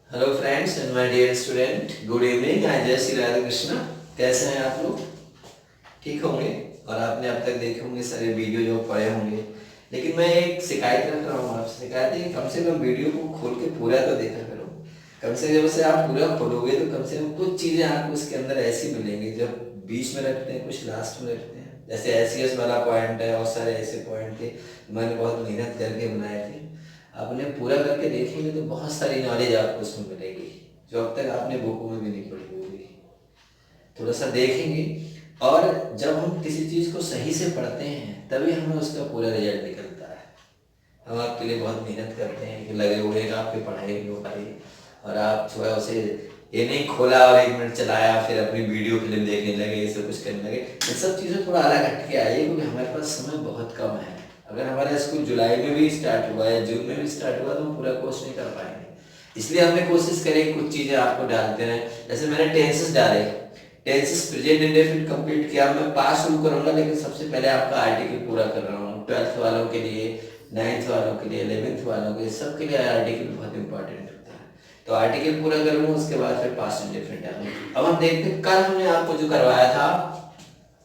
Hello friends and my dear student, good evening. आज जय श्री राधे कृष्णा। कैसे हैं आप लोग? ठीक होंगे। और आपने अब तक देखे होंगे सारे वीडियो जो पढ़े होंगे, लेकिन मैं एक शिकायत रख रहा हूँ आपसे। शिकायत है कि कम से कम वीडियो को खोल के पूरा तो देखा करो। कम से कम से आप पूरा खोलोगे तो कम से कम कुछ चीज़ें आपको उसके अंदर ऐसी मिलेंगी जो बीच में रखते हैं, कुछ लास्ट में रखते हैं। जैसे एस वाला पॉइंट है और सारे ऐसे पॉइंट थे, मैंने बहुत मेहनत करके बनाए थे। आपने पूरा करके देखेंगे तो बहुत सारी नॉलेज आपको उसमें मिलेगी जो अब तक आपने बुकों में भी नहीं पढ़ी होगी। थोड़ा सा देखेंगे, और जब हम किसी चीज़ को सही से पढ़ते हैं तभी हमें उसका पूरा रिजल्ट निकलता है। हम आपके लिए बहुत मेहनत करते हैं कि लगे हुए हैं आपकी पढ़ाई भी हो पाई, और आप थोड़ा उसे ये नहीं खोला और 1 मिनट चलाया फिर अपनी वीडियो फिल्म देखने लगे, ये सब कुछ करने लगे। इन सब चीज़ें थोड़ा अलग हट के आइए, क्योंकि हमारे पास समय बहुत कम है। अगर हमारा स्कूल जुलाई में भी स्टार्ट हुआ है, जून में भी स्टार्ट हुआ, तो हम पूरा कोर्स नहीं कर पाएंगे। इसलिए हमने कोशिश करी कुछ चीज़ें आपको डालते रहे। जैसे मैंने टेंसेस डाले, टेंसेस प्रेजेंट इंडेफिनिट कंप्लीट किया। मैं पास शुरू करूंगा, लेकिन सबसे पहले आपका आर्टिकल पूरा कर रहा हूँ। 12th वालों के लिए, 9th वालों के लिए, 11th वालों के, सबके लिए आर्टिकल बहुत इंपॉर्टेंट होता है। तो आर्टिकल पूरा करूंगा, उसके बाद फिर पास्ट इंडेफिनिट डालूंगा। अब हम देखते हैं, कल हमने आपको जो करवाया था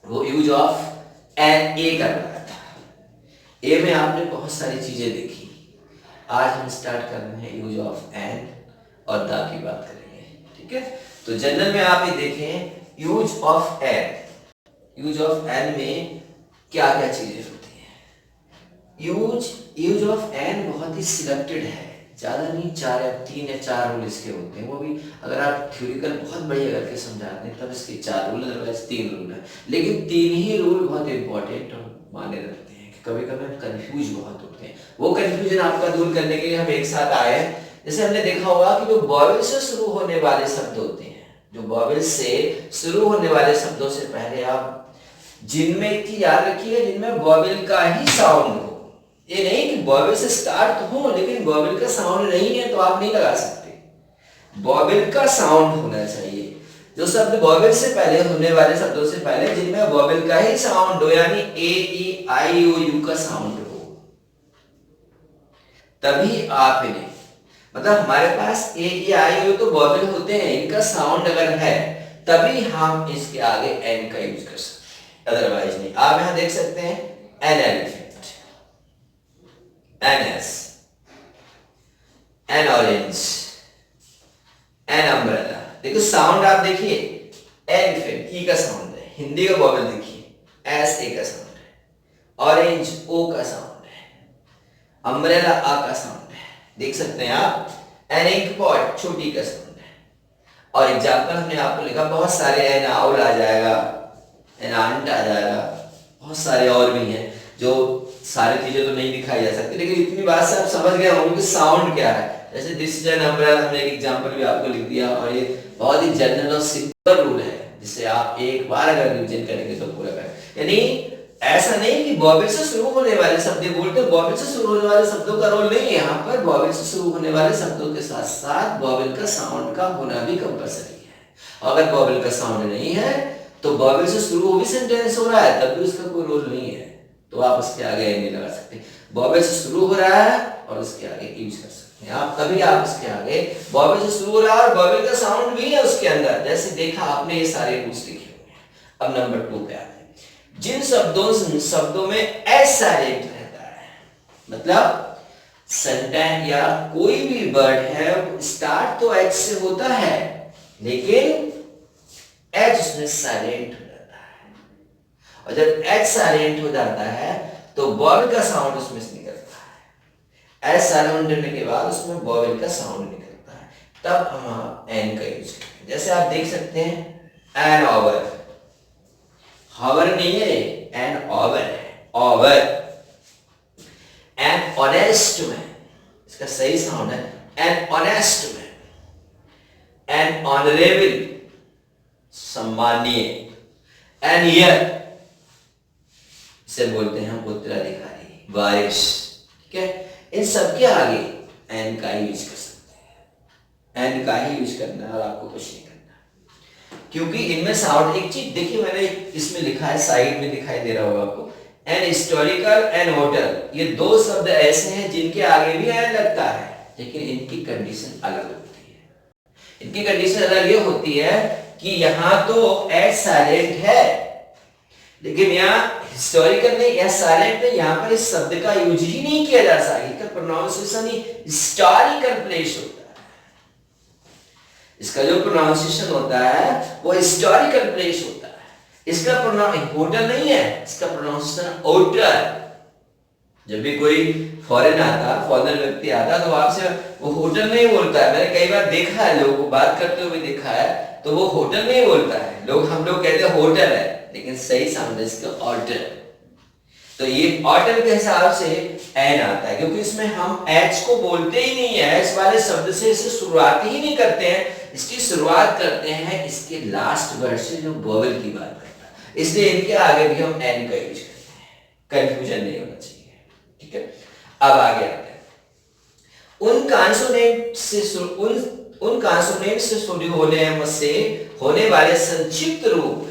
वो यूज ऑफ एन ए करवाया था। ए में आपने बहुत सारी चीजें देखी। आज हम स्टार्ट कर रहे हैं यूज ऑफ एन और द की बात करेंगे, ठीक है। तो जनरल में आप ये देखें, use of an. Use of an में क्या क्या चीजें होती हैं। यूज ऑफ एन बहुत ही सिलेक्टेड है, ज्यादा नहीं, 3 या 4 रूल इसके होते हैं। वो भी अगर आप थ्योरिकल बहुत बढ़िया करके समझाते हैं तब इसके 4 रूल, अदरवाइज 3 रूल है। लेकिन 3 ही रूल बहुत इंपॉर्टेंट और माने रखते हैं। कभी कभी हम कंफ्यूज बहुत होते हैं, वो कंफ्यूजन आपका दूर करने के लिए हम एक साथ आए हैं। जैसे हमने देखा होगा कि जो वॉवेल से शुरू होने वाले शब्द होते हैं, जो वॉवेल से शुरू होने वाले शब्दों से पहले आप जिनमें एक चीज याद रखिए, जिनमें वॉवेल का ही साउंड हो। ये नहीं कि वॉवेल से स्टार्ट हो लेकिन वॉवेल का साउंड नहीं है तो आप नहीं लगा सकते। वॉवेल का साउंड होना चाहिए। जो शब्द वॉवेल से पहले होने वाले शब्दों से पहले जिनमें वॉवेल का ही साउंड हो, यानी ए ई आई ओ यू का साउंड हो, तभी आप इन्हें, मतलब हमारे पास ए ई आई ओ तो वॉवेल होते हैं, इनका साउंड अगर है तभी हम इसके आगे एन का यूज कर सकते हैं, अदरवाइज नहीं। आप यहां देख सकते हैं an elephant, an ass, an orange, an umbrella. देखो साउंड आप देखिए, एलिफेंट ई का साउंड है, हिंदी का वॉवेल देखिए एस ए का साउंड है, ऑरेंज ओ का साउंड है, अम्ब्रेला आ का साउंड है, देख सकते हैं आप। एन इंक पॉट छोटी का साउंड है। और एग्जाम्पल हमने आपको लिखा, बहुत सारे एन आउल आ जाएगा, एन आंट आ जाएगा, बहुत सारे और भी हैं जो सारी चीजें तो नहीं दिखाई जा सकती, लेकिन इतनी बात से आप समझ गए होंगे कि साउंड क्या है। जैसे दिस इज एन अम्ब्रेला, हमने एक एग्जांपल भी आपको लिख दिया, और ये बहुत ही जनरल और सिंपल रूल है जिसे आप एक बार अगर रिवीजन करेंगे तो पूरा करें। यानी ऐसा नहीं कि वॉवेल से शुरू होने वाले शब्द बोलते, वॉवेल से शुरू होने वाले शब्दों का रोल नहीं है यहाँ पर। वॉवेल से शुरू होने वाले शब्दों के साथ साथ वॉवेल का साउंड का होना भी कंपलसरी है। अगर वॉवेल का साउंड नहीं है तो वॉवेल से शुरू भी सेंटेंस हो रहा है तब भी उसका कोई रोल नहीं है, तो आप उसके आगे नहीं लगा सकते। वॉवेल से शुरू हो रहा है और उसके आगे यूज कर सकते हैं आप, तभी आप उसके आगे, वॉवेल से शुरू हो रहा है और वॉवेल का साउंड भी है उसके अंदर। जैसे देखा आपने, ये सारे रूल्स लिखे हुए हैं। अब नंबर 2 पे आते हैं, जिन शब्दों में एस साइलेंट रहता है, मतलब सेंटेंस या कोई भी वर्ड है स्टार्ट तो एच से होता है लेकिन एच उसमें साइलेंट हो जाता है, और जब एच साइलेंट हो जाता है तो वॉवेल का साउंड उसमें से निकलता है। एच साइलेंट होने के बाद उसमें वॉवेल का साउंड निकलता है, तब हम एन का यूज करते हैं। जैसे आप देख सकते हैं एन ओवर, हॉवर नहीं है, एन ओवर है, ओवर। एन ऑनेस्ट मैन, इसका सही साउंड है an honest man. An honourable, सम्मानीय। एन ईयर, इसे बोलते हैं हम उत्तराधिकारी, वारिस, ठीक है। इन सबके आगे एन का ही यूज कर सकते हैं, एन का ही यूज करना है और आपको कुछ नहीं करना, क्योंकि इनमें साउंड, एक चीज देखिए मैंने इसमें लिखा है, साइड में दिखाई दे रहा होगा आपको, एन हिस्टोरिकल, एन होटल। ये 2 शब्द ऐसे हैं जिनके आगे भी एन लगता है लेकिन इनकी कंडीशन अलग होती है। इनकी कंडीशन अलग ये होती है कि यहाँ तो एच साइलेंट है, लेकिन यहाँ हिस्टोरिकल में या साइलेंट में यहाँ पर इस शब्द का यूज ही नहीं किया जा सकता, इसका प्रोनाउंसिएशन ही हिस्टोरिकल प्लेस होता है। इसका जो प्रोनाउंसिएशन होता है वो हिस्टोरिकल प्लेस होता है। इसका प्रोनाउंस होटल नहीं है, इसका प्रोनाउंसिएशन होटल। जब भी कोई फॉरेन आता, फॉरेनर व्यक्ति आता तो आपसे वो होटल नहीं बोलता है। मैंने कई बार देखा है, लोगों को बात करते हुए देखा है, तो वो होटल नहीं बोलता है। हम लोग कहते हैं होटल है, लेकिन सही साउंड है इसका ऑल्टर। तो ये ऑल्टर के हिसाब से एन आता है, क्योंकि इसमें हम एच को बोलते ही नहीं है, एच वाले शब्द से इसे शुरुआत ही नहीं करते हैं। इसकी शुरुआत करते हैं इसके लास्ट वर्ड से जो वोवेल की बात करता है, इसलिए इनके आगे भी हम एन का यूज करते हैं। कंफ्यूजन नहीं होना चाहिए, ठीक है। अब आगे आते हैं उन कॉन्सोनेंट से शुरू होने वाले संक्षिप्त रूप।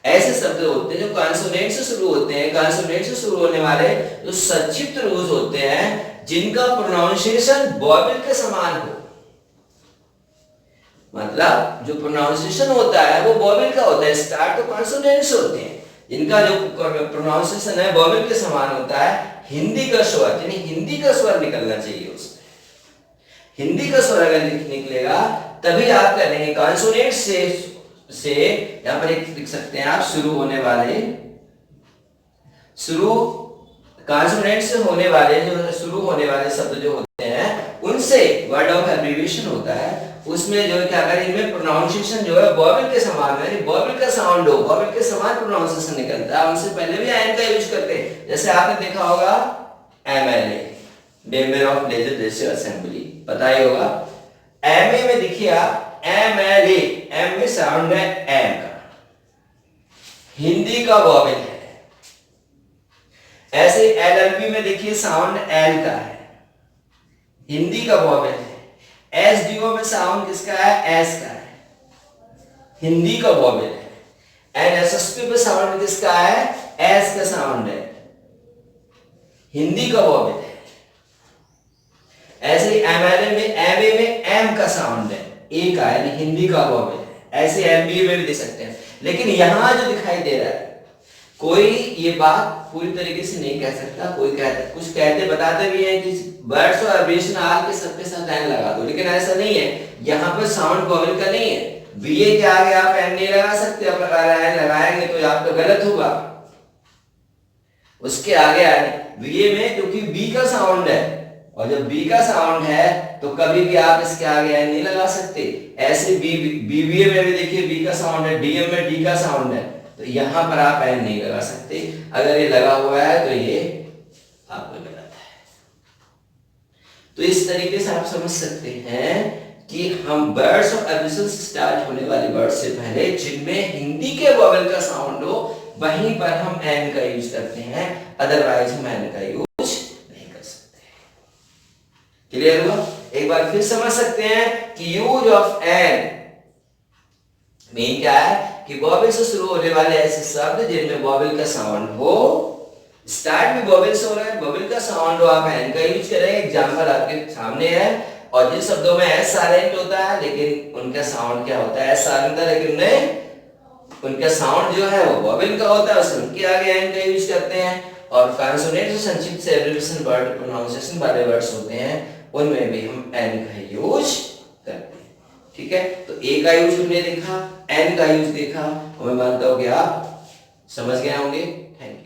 ऐसे शब्द होते हैं जो कॉन्सोनेंट से शुरू होते हैं, कॉन्सोनेंट से शुरू होने वाले जो संक्षिप्त रूप होते हैं, जिनका प्रोनाउंसिएशन वोवेल के समान हो। मतलब जो प्रोनाउंसिएशन होता है वो वोवेल का होता है। स्टार्ट तो कॉन्सोनेंट से होते हैं, जिनका जो प्रोनाउंसिएशन है वोवेल के समान होता है। हिंदी का स्वर, यानी हिंदी का स्वर निकलना चाहिए उसमें। हिंदी का स्वर अगर निकलेगा तभी आप करेंगे कॉन्सोनेंट से यहां पर एक लिख सकते हैं आप, शुरू होने वाले, कॉन्सोनेंट से होने वाले जो शुरू होने वाले शब्द जो होते हैं उनसे वर्ड ऑफ एब्रिविएशन होता है। उसमें जो है क्या करें, इनमें प्रोनाउंसिएशन जो है वोवेल के समान है, वोवेल का साउंड हो, वोवेल के समान प्रोनाउंसिएशन निकलता है। उनसे पहले भी एन का यूज करते हैं। जैसे आपने देखा होगा MLA, member of legislative assembly, पता ही होगा। एमए में देखिए आप एमएलए, एम में साउंड है एम का, हिंदी का वोवेल है। ऐसे एलएलबी में देखिए साउंड एल का है, हिंदी का वोवेल है। एसडीओ में साउंड किसका है, एस का है, हिंदी का वोवेल है। एनएसएसपी में साउंड किसका है, एस का साउंड है, हिंदी का वोवेल है। ऐसे एमएलए में, एमए में एम का साउंड है, ए का है, हिंदी का वोवेल है। ऐसे एमबीए में भी देख सकते हैं। लेकिन यहां जो दिखाई दे रहा है, कोई ये बात पूरी तरीके से नहीं कह सकता। कोई कहते, कुछ कहते बताते भी हैं कि वर्ड्स और एब्रिविएशन आल के सबके साथ एन लगा दो, लेकिन ऐसा नहीं है। यहाँ पर साउंड वोवेल का नहीं है। बीए के आगे आप एन नहीं लगा सकते, आप एन लगाएंगे तो आपका गलत होगा। उसके आगे बीए में, क्योंकि बी का साउंड है, और जब बी का साउंड है तो कभी भी आप इसके आगे एन नहीं लगा सकते। ऐसे बीबीए में भी देखिए बी का साउंड है, डीएम में डी का साउंड है, तो यहां पर आप एन नहीं लगा सकते। अगर ये लगा हुआ है तो ये आपको गलत है। तो इस तरीके से आप समझ सकते हैं कि हम वर्ड्स और एब्रिविएशन से स्टार्ट होने वाले वर्ड से पहले जिनमें हिंदी के वोवेल का साउंड हो, वहीं पर हम एन का यूज करते हैं, अदरवाइज हम एन का यूज नहीं कर सकते। क्लियर हुआ? एक बार फिर समझ सकते हैं कि यूज ऑफ एन मीन क्या है कि वोवेल से शुरू होने वाले ऐसे शब्द जिनमें वोवेल का साउंड हो, स्टार्ट भी वोवेल से हो रहा है, वोवेल का साउंड हो, आप एन का यूज करेंगे। एग्जांपल आपके सामने है। और जिन शब्दों में एस साइलेंट होता है लेकिन उनका साउंड क्या होता है, एस साइलेंट होता है लेकिन उन्हें उनका साउंड जो है वो वोवेल का होता है, उससे उनके आगे एन का यूज करते हैं। और कॉन्सोनेंट जो संक्षिप्त से एब्रिविएशन वर्ड प्रोनाउंसिएशन वाले वर्ड्स होते हैं उनमें भी हम एन का यूज करते हैं। ठीक है, तो ए का यूज हमने देखा, एन का यूज देखा, और मैं मानता हूं कि आप समझ गए होंगे। Thank you.